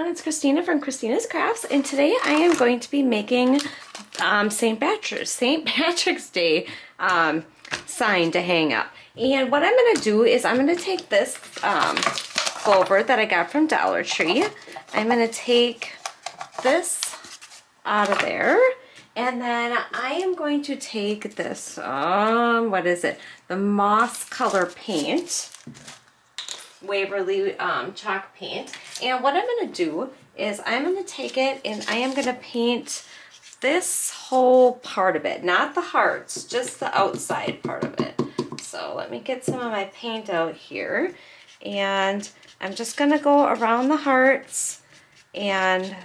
everyone, it's Christina from Christina's Crafts, and today I am going to be making St. Patrick's Day sign to hang up. And what I'm going to do is I'm going to take this clover that I got from Dollar Tree. I'm going to take this out of there, and then I am going to take this, what is it? The moss color paint. Waverly chalk paint, and what I'm going to do is I'm going to take it and I am going to paint this whole part of it, not the hearts, just the outside part of it. So let me get some of my paint out here, and I'm just going to go around the hearts and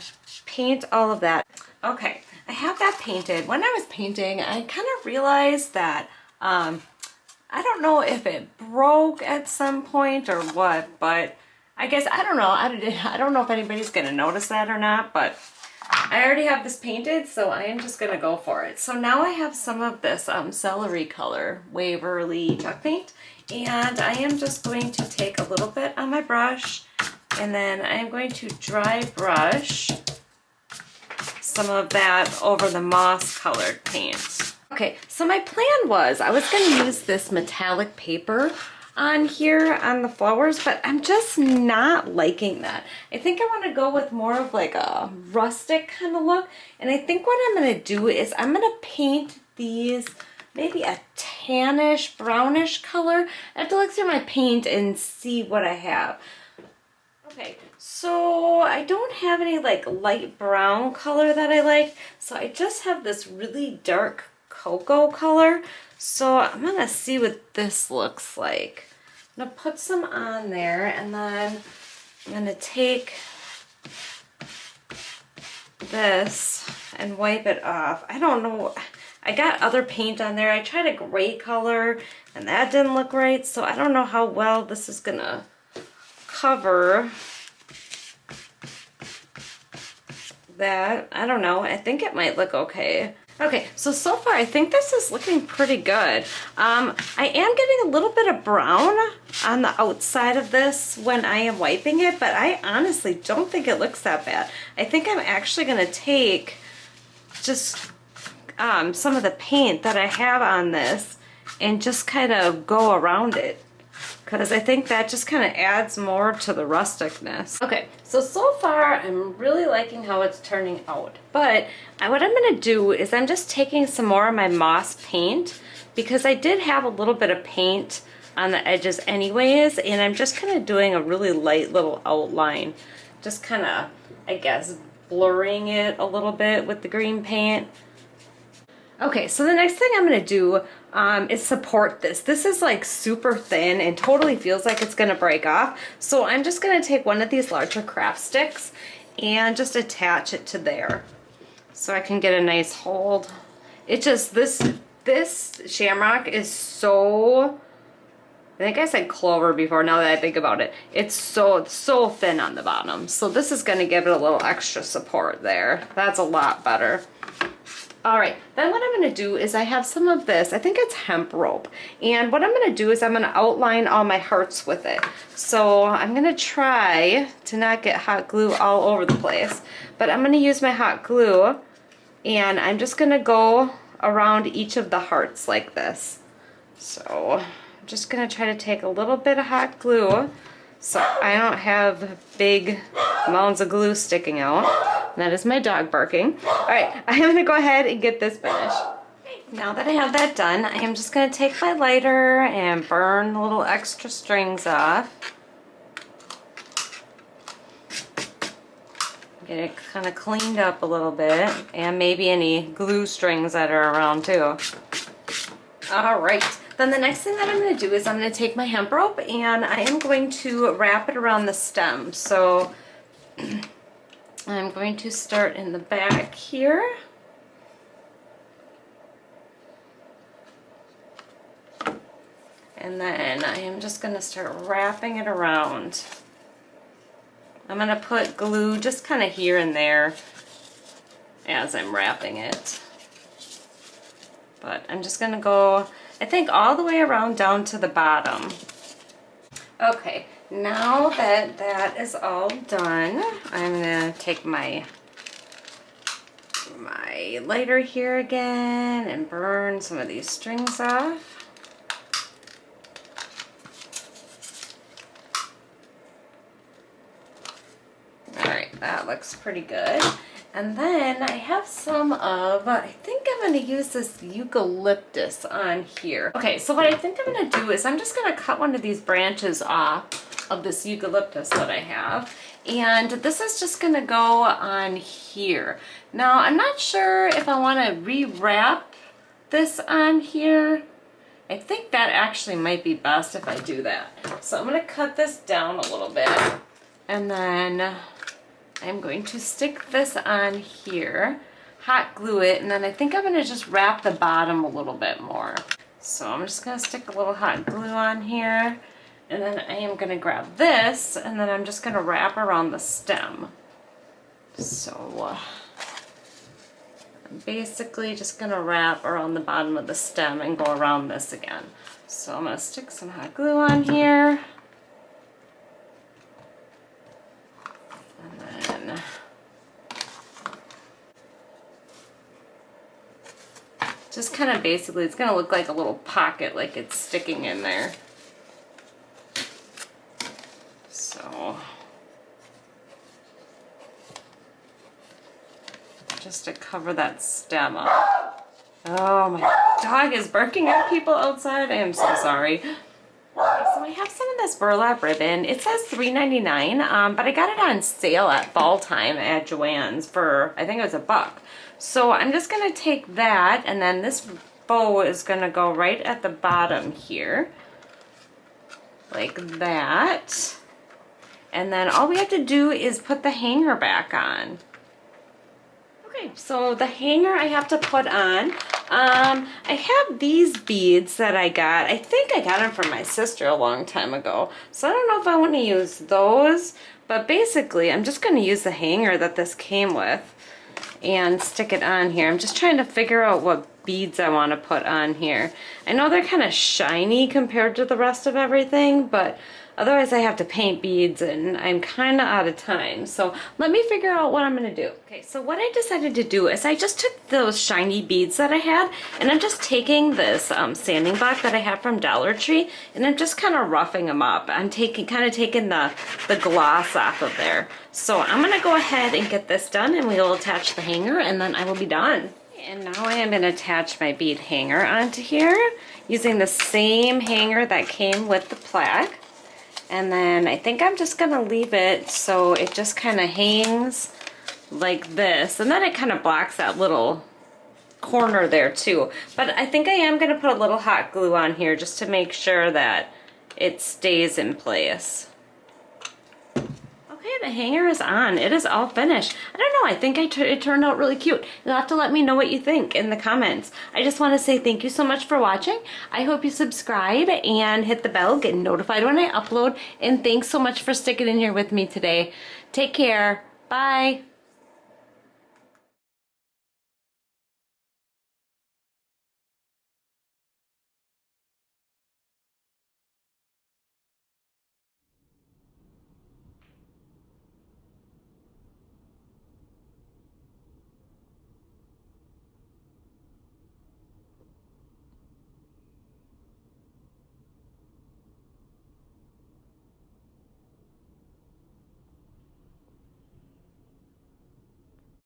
paint all of that. Okay, I have that painted. When I was painting, I kind of realized that I don't know if it broke at some point or what, but I guess, I don't know. I don't know if anybody's going to notice that or not, but I already have this painted, so I am just going to go for it. So now I have some of this celery color Waverly chalk paint, and I am just going to take a little bit on my brush, and then I am going to dry brush some of that over the moss colored paint. Okay, so my plan was I was going to use this metallic paper on here on the flowers, but I'm just not liking that. I think I want to go with more of like a rustic kind of look, and I think what I'm going to do is I'm going to paint these maybe a tannish, brownish color. I have to look through my paint and see what I have. Okay, so I don't have any like light brown color that I like, so I just have this really dark cocoa color. So I'm gonna see what this looks like. I'm gonna put some on there, and then I'm gonna take this and wipe it off. I don't know, I got other paint on there. I tried a gray color and that didn't look right, so I don't know how well this is gonna cover that. I don't know, I think it might look okay. Okay, so far I think this is looking pretty good. I am getting a little bit of brown on the outside of this when I am wiping it, but I honestly don't think it looks that bad. I think I'm actually going to take just some of the paint that I have on this and just kind of go around it, because I think that just kind of adds more to the rusticness. Okay, so far I'm really liking how it's turning out, but what I'm going to do is I'm just taking some more of my moss paint, because I did have a little bit of paint on the edges anyways, and I'm just kind of doing a really light little outline, just kind of, I guess, blurring it a little bit with the green paint. Okay, so the next thing I'm going to do is support this. This is like super thin and totally feels like it's going to break off. So I'm just going to take one of these larger craft sticks and just attach it to there, so I can get a nice hold. It just, this shamrock is so, I think I said clover before, now that I think about it. It's so thin on the bottom. So this is going to give it a little extra support there. That's a lot better. Alright, then what I'm going to do is I have some of this, I think it's hemp rope, and what I'm going to do is I'm going to outline all my hearts with it. So I'm going to try to not get hot glue all over the place, but I'm going to use my hot glue, and I'm just going to go around each of the hearts like this. So I'm just going to try to take a little bit of hot glue so I don't have big mounds of glue sticking out. That is my dog barking. Alright, I'm going to go ahead and get this finished. Now that I have that done, I am just going to take my lighter and burn the little extra strings off. Get it kind of cleaned up a little bit, and maybe any glue strings that are around too. Alright, then the next thing that I'm going to do is I'm going to take my hemp rope and I am going to wrap it around the stem. So I'm going to start in the back here. And then I am just going to start wrapping it around. I'm going to put glue just kind of here and there as I'm wrapping it. But I'm just going to go, I think, all the way around down to the bottom. Okay, Now that that is all done, I'm gonna take my lighter here again and burn some of these strings off. Alright, that looks pretty good. And then I have some of, I think I'm going to use this eucalyptus on here. Okay, so what I think I'm going to do is I'm just going to cut one of these branches off of this eucalyptus that I have. And this is just going to go on here. Now, I'm not sure if I want to re-wrap this on here. I think that actually might be best if I do that. So I'm going to cut this down a little bit. And then I'm going to stick this on here, hot glue it, and then I think I'm going to just wrap the bottom a little bit more. So I'm just going to stick a little hot glue on here, and then I am going to grab this, and then I'm just going to wrap around the stem. So I'm basically just going to wrap around the bottom of the stem and go around this again. So I'm going to stick some hot glue on here. Just kind of basically, it's going to look like a little pocket, like it's sticking in there. So, just to cover that stem up. Oh, my dog is barking at people outside. I am so sorry. So I have some of this burlap ribbon. It says $3.99, but I got it on sale at fall time at Joanne's for, I think it was $1. So I'm just going to take that, and then this bow is going to go right at the bottom here, like that. And then all we have to do is put the hanger back on. Okay, so the hanger I have to put on. I have these beads that I got. I think I got them from my sister a long time ago. So I don't know if I want to use those, but basically I'm just going to use the hanger that this came with and stick it on here. I'm just trying to figure out what beads I want to put on here. I know they're kind of shiny compared to the rest of everything, but otherwise I have to paint beads and I'm kind of out of time. So let me figure out what I'm going to do. Okay, so what I decided to do is I just took those shiny beads that I had, and I'm just taking this sanding block that I have from Dollar Tree, and I'm just kind of roughing them up. I'm kind of taking the gloss off of there. So I'm going to go ahead and get this done, and we will attach the hanger, and then I will be done. And now I am going to attach my bead hanger onto here using the same hanger that came with the plaque. And then I think I'm just going to leave it so it just kind of hangs like this. And then it kind of blocks that little corner there too. But I think I am going to put a little hot glue on here just to make sure that it stays in place. Okay, the hanger is on. It is all finished. I don't know, I think it turned out really cute. You'll have to let me know what you think in the comments. I just want to say thank you so much for watching. I hope you subscribe and hit the bell, get notified when I upload, and thanks so much for sticking in here with me today. Take care. Bye.